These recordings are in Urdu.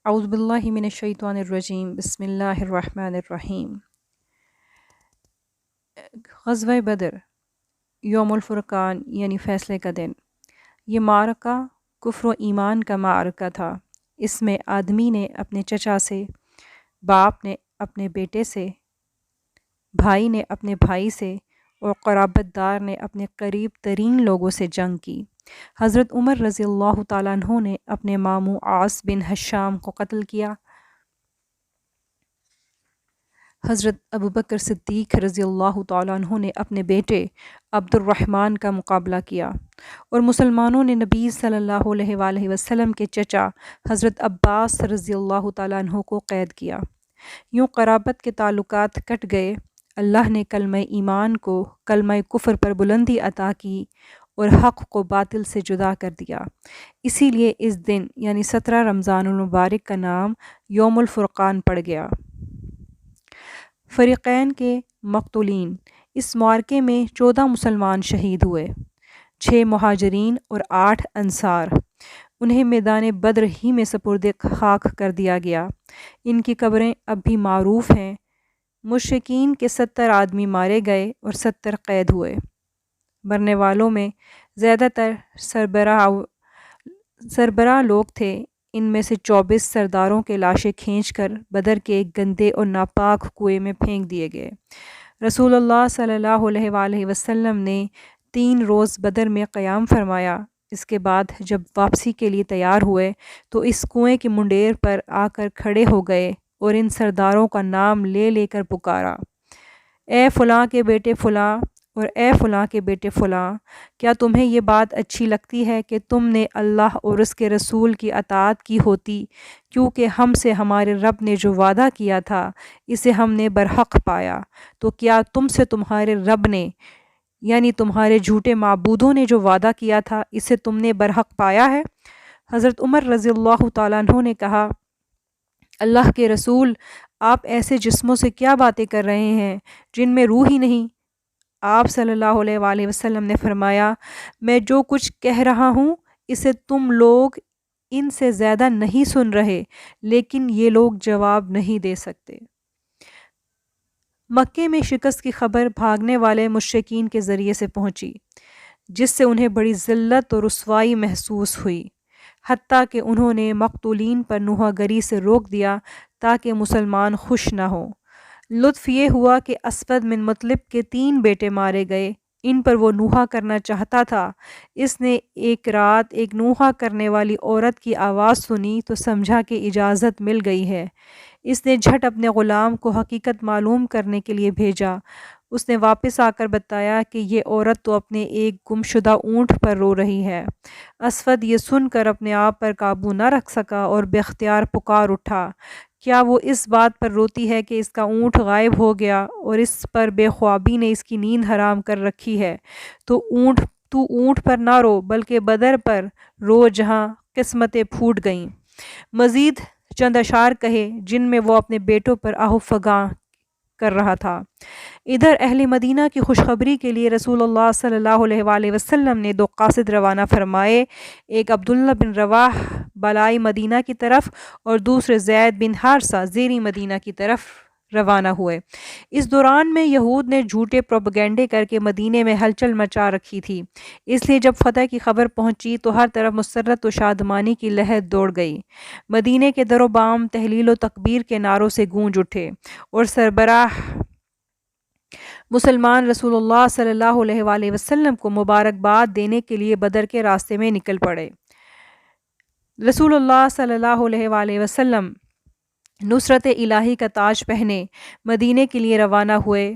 اعوذ باللہ من الشیطان الرجیم بسم اللہ الرحمن الرحیم۔ غزوہ بدر یوم الفرقان یعنی فیصلے کا دن۔ یہ معرکہ کفر و ایمان کا معرکہ تھا۔ اس میں آدمی نے اپنے چچا سے، باپ نے اپنے بیٹے سے، بھائی نے اپنے بھائی سے اور قرابت دار نے اپنے قریب ترین لوگوں سے جنگ کی۔ حضرت عمر رضی اللہ تعالیٰ عنہ نے اپنے ماموں عاص بن ہشام کو قتل کیا۔ حضرت ابوبکر صدیق رضی اللہ تعالیٰ عنہ نے اپنے بیٹے عبد الرحمن کا مقابلہ کیا، اور مسلمانوں نے نبی صلی اللہ علیہ وآلہ وسلم کے چچا حضرت عباس رضی اللہ تعالیٰ عنہ کو قید کیا۔ یوں قرابت کے تعلقات کٹ گئے۔ اللہ نے کلمہ ایمان کو کلمہ کفر پر بلندی عطا کی اور حق کو باطل سے جدا کر دیا۔ اسی لیے اس دن یعنی 17 رمضان المبارک کا نام یوم الفرقان پڑ گیا۔ فریقین کے مقتولین۔ اس معرکے میں 14 مسلمان شہید ہوئے، 6 مہاجرین اور 8 انصار۔ انہیں میدان بدر ہی میں سپرد خاک کر دیا گیا۔ ان کی قبریں اب بھی معروف ہیں۔ مشرکین کے 70 آدمی مارے گئے اور 70 قید ہوئے۔ مرنے والوں میں زیادہ تر سربراہ لوگ تھے۔ ان میں سے 24 سرداروں کے لاشیں کھینچ کر بدر کے ایک گندے اور ناپاک کنویں میں پھینک دیے گئے۔ رسول اللہ صلی اللہ علیہ وآلہ وسلم نے 3 روز بدر میں قیام فرمایا۔ اس کے بعد جب واپسی کے لیے تیار ہوئے تو اس کنویں کی منڈیر پر آ کر کھڑے ہو گئے اور ان سرداروں کا نام لے لے کر پکارا، اے فلاں کے بیٹے فلاں اور اے فلاں کے بیٹے فلاں، کیا تمہیں یہ بات اچھی لگتی ہے کہ تم نے اللہ اور اس کے رسول کی اطاعت کی ہوتی، کیونکہ ہم سے ہمارے رب نے جو وعدہ کیا تھا اسے ہم نے برحق پایا، تو کیا تم سے تمہارے رب نے یعنی تمہارے جھوٹے معبودوں نے جو وعدہ کیا تھا اسے تم نے برحق پایا ہے؟ حضرت عمر رضی اللہ تعالیٰ عنہ نے کہا، اللہ کے رسول، آپ ایسے جسموں سے کیا باتیں کر رہے ہیں جن میں روح ہی نہیں؟ آپ صلی اللہ علیہ وآلہ وسلم نے فرمایا، میں جو کچھ کہہ رہا ہوں اسے تم لوگ ان سے زیادہ نہیں سن رہے، لیکن یہ لوگ جواب نہیں دے سکتے۔ مکے میں شکست کی خبر بھاگنے والے مشرکین کے ذریعے سے پہنچی، جس سے انہیں بڑی ذلت اور رسوائی محسوس ہوئی، حتیٰ کہ انہوں نے مقتولین پر نوحہ گری سے روک دیا تاکہ مسلمان خوش نہ ہوں۔ لطف یہ ہوا کہ اسود بن مطلب کے 3 بیٹے مارے گئے۔ ان پر وہ نوحہ کرنا چاہتا تھا۔ اس نے ایک رات ایک نوحہ کرنے والی عورت کی آواز سنی تو سمجھا کہ اجازت مل گئی ہے۔ اس نے جھٹ اپنے غلام کو حقیقت معلوم کرنے کے لیے بھیجا۔ اس نے واپس آ کر بتایا کہ یہ عورت تو اپنے ایک گم شدہ اونٹ پر رو رہی ہے۔ اسود یہ سن کر اپنے آپ پر قابو نہ رکھ سکا اور بے اختیار پکار اٹھا، کیا وہ اس بات پر روتی ہے کہ اس کا اونٹ غائب ہو گیا اور اس پر بے خوابی نے اس کی نیند حرام کر رکھی ہے؟ تو اونٹ پر نہ رو بلکہ بدر پر رو جہاں قسمتیں پھوٹ گئیں۔ مزید چند اشعار کہے جن میں وہ اپنے بیٹوں پر آہ و فغاں کر رہا تھا۔ ادھر اہل مدینہ کی خوشخبری کے لیے رسول اللہ صلی اللہ علیہ وآلہ وسلم نے 2 قاصد روانہ فرمائے، ایک عبداللہ بن رواح بالائی مدینہ کی طرف اور دوسرے زید بن حارثہ زیریں مدینہ کی طرف روانہ ہوئے۔ اس دوران میں یہود نے جھوٹے پروپیگنڈے کر کے مدینے میں ہلچل مچا رکھی تھی، اس لیے جب فتح کی خبر پہنچی تو ہر طرف مسرت و شادمانی کی لہر دوڑ گئی۔ مدینے کے در و بام تہلیل و تکبیر کے نعروں سے گونج اٹھے اور سربراہ مسلمان رسول اللہ صلی اللہ علیہ وآلہ وسلم کو مبارکباد دینے کے لیے بدر کے راستے میں نکل پڑے۔ رسول اللہ صلی اللہ علیہ وآلہ وسلم نصرت الہی کا تاج پہنے مدینے کے لیے روانہ ہوئے۔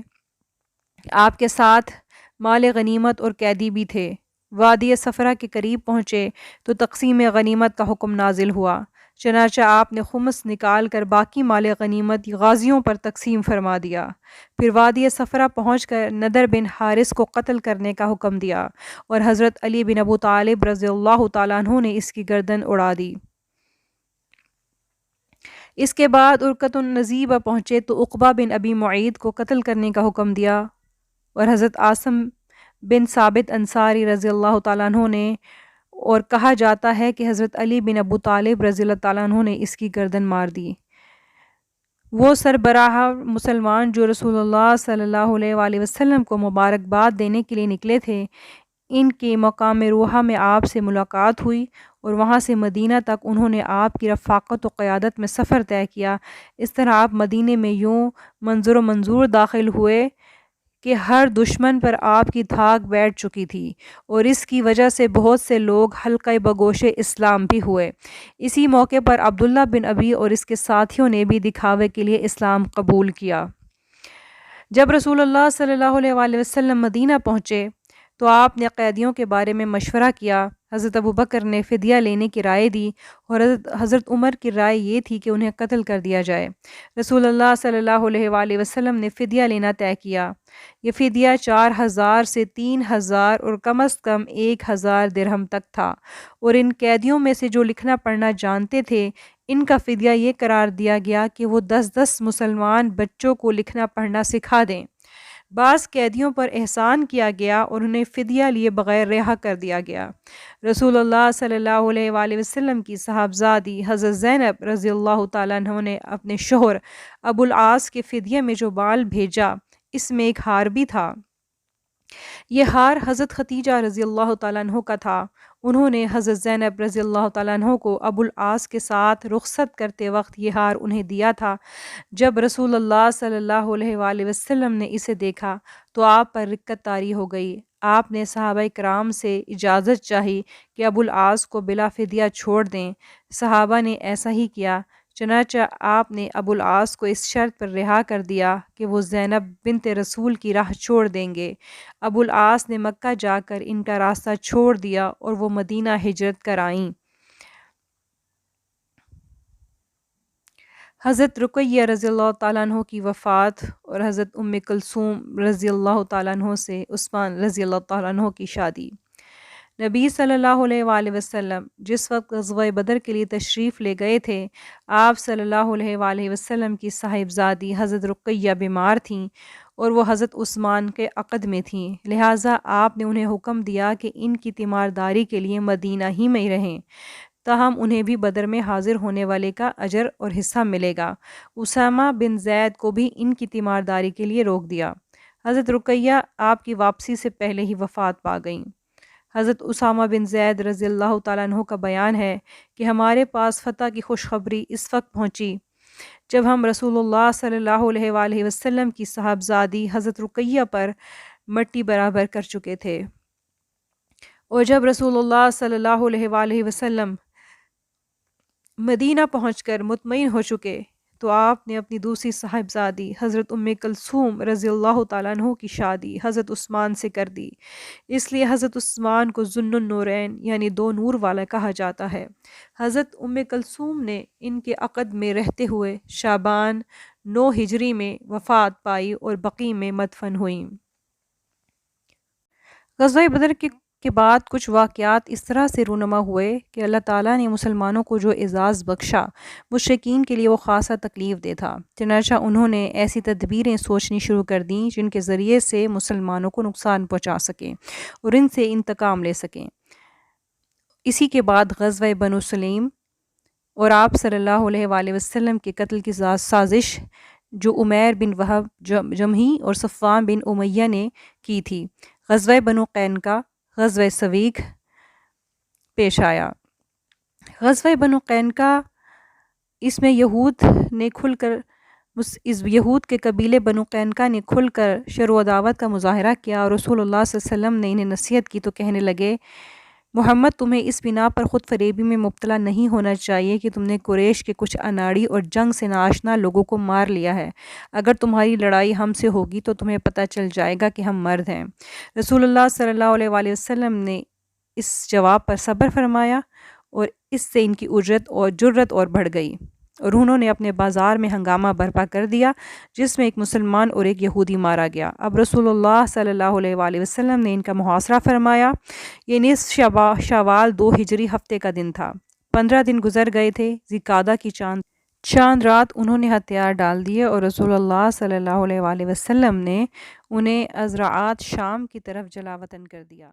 آپ کے ساتھ مال غنیمت اور قیدی بھی تھے۔ وادی صفرا کے قریب پہنچے تو تقسیم غنیمت کا حکم نازل ہوا، چنانچہ آپ نے خمس نکال کر باقی مال غنیمت غازیوں پر تقسیم فرما دیا۔ پھر وادی صفرا پہنچ کر نضر بن حارث کو قتل کرنے کا حکم دیا اور حضرت علی بن ابو طالب رضی اللہ تعالیٰ عنہ نے اس کی گردن اڑا دی۔ اس کے بعد ارکت النزیبہ پہنچے تو عقبہ بن ابی معید کو قتل کرنے کا حکم دیا اور حضرت عاصم بن ثابت انصاری رضی اللہ تعالیٰ عنہ نے اور کہا جاتا ہے کہ حضرت علی بن ابو طالب رضی اللہ تعالیٰ عنہ نے اس کی گردن مار دی۔ وہ سربراہ مسلمان جو رسول اللہ صلی اللہ علیہ وآلہ وسلم کو مبارکباد دینے کے لیے نکلے تھے، ان کے مقام روحہ میں آپ سے ملاقات ہوئی اور وہاں سے مدینہ تک انہوں نے آپ کی رفاقت و قیادت میں سفر طے کیا۔ اس طرح آپ مدینہ میں یوں منظر و منظور داخل ہوئے کہ ہر دشمن پر آپ کی دھاک بیٹھ چکی تھی، اور اس کی وجہ سے بہت سے لوگ حلقہ بگوش اسلام بھی ہوئے۔ اسی موقع پر عبداللہ بن ابی اور اس کے ساتھیوں نے بھی دکھاوے کے لیے اسلام قبول کیا۔ جب رسول اللہ صلی اللہ علیہ وآلہ وسلم مدینہ پہنچے تو آپ نے قیدیوں کے بارے میں مشورہ کیا۔ حضرت ابوبکر نے فدیہ لینے کی رائے دی اور حضرت عمر کی رائے یہ تھی کہ انہیں قتل کر دیا جائے۔ رسول اللہ صلی اللہ علیہ وآلہ وسلم نے فدیہ لینا طے کیا۔ یہ فدیہ 4000 سے 3000 اور کم از کم 1000 درہم تک تھا، اور ان قیدیوں میں سے جو لکھنا پڑھنا جانتے تھے، ان کا فدیہ یہ قرار دیا گیا کہ وہ 10 مسلمان بچوں کو لکھنا پڑھنا سکھا دیں۔ بعض قیدیوں پر احسان کیا گیا اور انہیں فدیہ لیے بغیر رہا کر دیا گیا۔ رسول اللہ صلی اللہ علیہ وآلہ وسلم کی صاحبزادی حضرت زینب رضی اللہ تعالیٰ عنہ نے اپنے شوہر ابو العاص کے فدیے میں جو مال بھیجا، اس میں ایک ہار بھی تھا۔ یہ ہار حضرت ختیجہ رضی اللہ تعالیٰ عنہ کا تھا۔ انہوں نے حضرت زینب رضی اللہ تعالیٰ عنہ کو ابو العاص کے ساتھ رخصت کرتے وقت یہ ہار انہیں دیا تھا۔ جب رسول اللہ صلی اللہ علیہ وآلہ وسلم نے اسے دیکھا تو آپ پر رقت طاری ہو گئی۔ آپ نے صحابہ کرام سے اجازت چاہی کہ ابو العاص کو بلا فدیہ چھوڑ دیں۔ صحابہ نے ایسا ہی کیا، چنانچہ آپ نے ابو العاص کو اس شرط پر رہا کر دیا کہ وہ زینب بنت رسول کی راہ چھوڑ دیں گے۔ ابو العاص نے مکہ جا کر ان کا راستہ چھوڑ دیا اور وہ مدینہ ہجرت کر آئیں۔ حضرت رقیہ رضی اللہ تعالیٰ عنہ کی وفات اور حضرت ام کلثوم رضی اللہ تعالیٰ عنہ سے عثمان رضی اللہ تعالیٰ عنہ کی شادی۔ نبی صلی اللہ علیہ وآلہ وسلم جس وقت غزوہ بدر کے لیے تشریف لے گئے تھے، آپ صلی اللہ علیہ وآلہ وسلم کی صاحبزادی حضرت رقیہ بیمار تھیں اور وہ حضرت عثمان کے عقد میں تھیں، لہٰذا آپ نے انہیں حکم دیا کہ ان کی تیمارداری کے لیے مدینہ ہی میں رہیں، تاہم انہیں بھی بدر میں حاضر ہونے والے کا اجر اور حصہ ملے گا۔ اسامہ بن زید کو بھی ان کی تیمارداری کے لیے روک دیا۔ حضرت رقیہ آپ کی واپسی سے پہلے ہی وفات پا گئیں۔ حضرت اسامہ بن زید رضی اللہ تعالیٰ عنہ کا بیان ہے کہ ہمارے پاس فتح کی خوشخبری اس وقت پہنچی جب ہم رسول اللہ صلی اللہ علیہ وآلہ وسلم کی صاحبزادی حضرت رقیہ پر مٹی برابر کر چکے تھے، اور جب رسول اللہ صلی اللہ علیہ وآلہ وسلم مدینہ پہنچ کر مطمئن ہو چکے تو آپ نے اپنی دوسری صاحبزادی حضرت ام کلثوم رضی اللہ تعالیٰ عنہ کی شادی حضرت عثمان سے کر دی۔ اس لیے حضرت عثمان کو ذو النورین یعنی دو نور والا کہا جاتا ہے۔ حضرت ام کلثوم نے ان کے عقد میں رہتے ہوئے شعبان 9 ہجری میں وفات پائی اور بقیع میں مدفن ہوئیں۔ غزوہ بدر کے بعد کچھ واقعات اس طرح سے رونما ہوئے کہ اللہ تعالیٰ نے مسلمانوں کو جو اعزاز بخشا، مشرکین کے لیے وہ خاصا تکلیف دہ تھا، چنانچہ انہوں نے ایسی تدبیریں سوچنی شروع کر دیں جن کے ذریعے سے مسلمانوں کو نقصان پہنچا سکیں اور ان سے انتقام لے سکیں۔ اسی کے بعد غزوہ بنو سلیم اور آپ صلی اللہ علیہ وآلہ وسلم کے قتل کی سازش جو عمیر بن وہب جمحی اور صفوان بن امیہ نے کی تھی، غزوہ بنو قینقاع، غزوہ سویق پیش آیا۔ غزوہ بنو قینقاع، اس میں یہود کے قبیلے بنو قینقاع نے کھل کر شر و عداوت کا مظاہرہ کیا اور رسول اللہ صلی اللہ علیہ وسلم نے انہیں نصیحت کی تو کہنے لگے، محمد تمہیں اس بنا پر خود فریبی میں مبتلا نہیں ہونا چاہیے کہ تم نے قریش کے کچھ اناڑی اور جنگ سے ناآشنا لوگوں کو مار لیا ہے۔ اگر تمہاری لڑائی ہم سے ہوگی تو تمہیں پتہ چل جائے گا کہ ہم مرد ہیں۔ رسول اللہ صلی اللہ علیہ وآلہ وسلم نے اس جواب پر صبر فرمایا اور اس سے ان کی جرت اور بڑھ گئی اور انہوں نے اپنے بازار میں ہنگامہ برپا کر دیا جس میں ایک مسلمان اور ایک یہودی مارا گیا۔ اب رسول اللہ صلی اللہ علیہ وآلہ وسلم نے ان کا محاصرہ فرمایا۔ یہ نصف شوال 2 ہجری ہفتے کا دن تھا۔ 15 دن گزر گئے تھے۔ ذی القعدہ کی چاند رات انہوں نے ہتھیار ڈال دیے اور رسول اللہ صلی اللہ علیہ وآلہ وسلم نے انہیں ازرعات شام کی طرف جلا وطن کر دیا۔